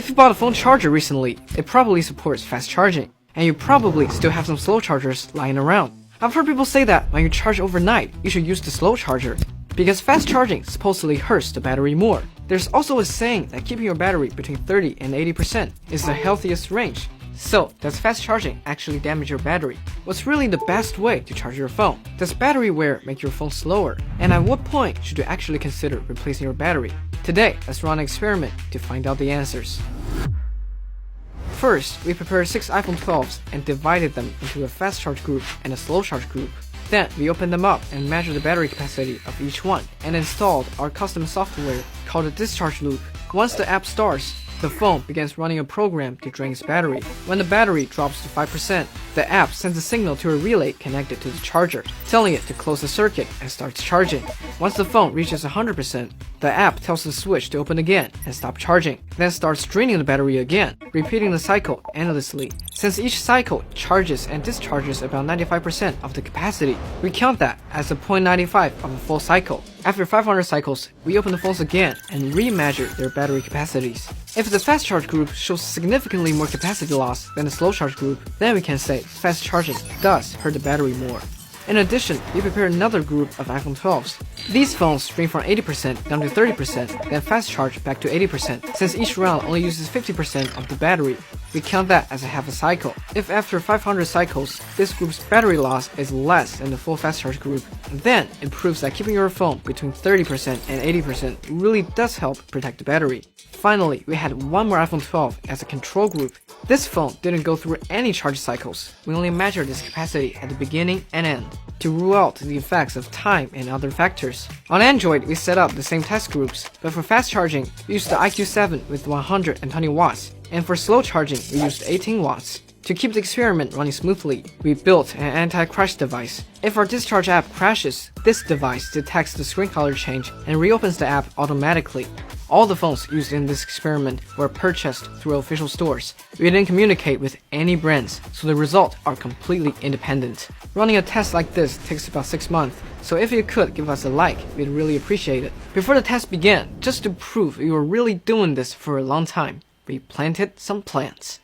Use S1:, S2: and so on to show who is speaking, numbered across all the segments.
S1: If you bought a phone charger recently, it probably supports fast charging, and you probably still have some slow chargers lying around. I've heard people say that when you charge overnight, you should use the slow charger, because fast charging supposedly hurts the battery more. There's also a saying that keeping your battery between 30 and 80% is the healthiest range. So, does fast charging actually damage your battery? What's really the best way to charge your phone? Does battery wear make your phone slower? And at what point should you actually consider replacing your battery? Today, let's run an experiment to find out the answers. First, we prepared 6 iPhone 12s and divided them into a fast charge group and a slow charge group. Then, we opened them up and measured the battery capacity of each one and installed our custom software called a discharge loop. Once the app starts, the phone begins running a program to drain its battery. When the battery drops to 5%, the app sends a signal to a relay connected to the charger, telling it to close the circuit and starts charging. Once the phone reaches 100%, the app tells the switch to open again and stop charging, then starts draining the battery again, repeating the cycle endlessly. Since each cycle charges and discharges about 95% of the capacity, we count that as a 0.95 of a full cycle. After 500 cycles, we open the phones again and re-measure their battery capacities. If the fast charge group shows significantly more capacity loss than the slow charge group, then we can say fast charging does hurt the battery more. In addition, we prepared another group of iPhone 12s. These phones drain from 80% down to 30%, then fast charge back to 80%. Since each round only uses 50% of the battery, we count that as a half a cycle. If after 500 cycles, this group's battery loss is less than the full fast charge group, then it proves that keeping your phone between 30% and 80% really does help protect the battery. Finally, we had one more iPhone 12 as a control group. This phone didn't go through any charge cycles. We only measured its capacity at the beginning and end to rule out the effects of time and other factors. On Android, we set up the same test groups, but for fast charging, we used the IQ7 with 120 watts, and for slow charging, we used 18 watts. To keep the experiment running smoothly, we built an anti-crash device. If our discharge app crashes, this device detects the screen color change and reopens the app automatically. All the phones used in this experiment were purchased through official stores. We didn't communicate with any brands, so the results are completely independent. Running a test like this takes about 6 months, so if you could give us a like, we'd really appreciate it. Before the test began, just to prove we were really doing this for a long time, we planted some plants.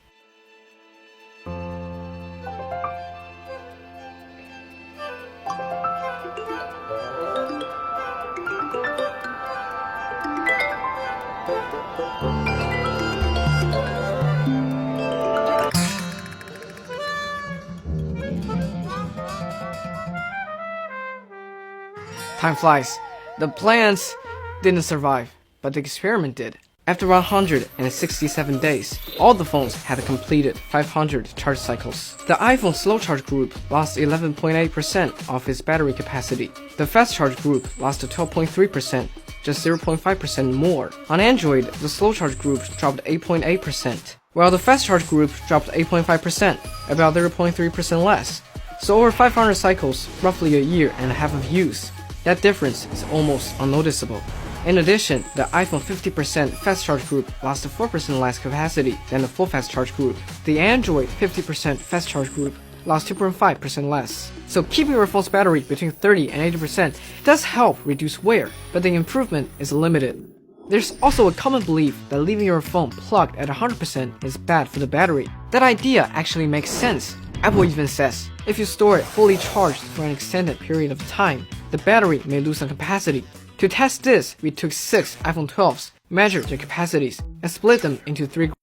S1: Time flies. The plants didn't survive, but the experiment did. After 167 days, all the phones had completed 500 charge cycles. The iPhone slow charge group lost 11.8% of its battery capacity. The fast charge group lost 12.3%, just 0.5% more. On Android, the slow charge group dropped 8.8%, while the fast charge group dropped 8.5%, about 0.3% less. So over 500 cycles, roughly a year and a half of use. That difference is almost unnoticeable. In addition, the iPhone 50% fast charge group lost 4% less capacity than the full fast charge group. The Android 50% fast charge group lost 2.5% less. So keeping your phone's battery between 30 and 80% does help reduce wear, but the improvement is limited. There's also a common belief that leaving your phone plugged at 100% is bad for the battery. That idea actually makes sense. Apple even says, if you store it fully charged for an extended period of time, the battery may lose some capacity. To test this, we took 6 iPhone 12s, measured their capacities, and split them into 3 groups.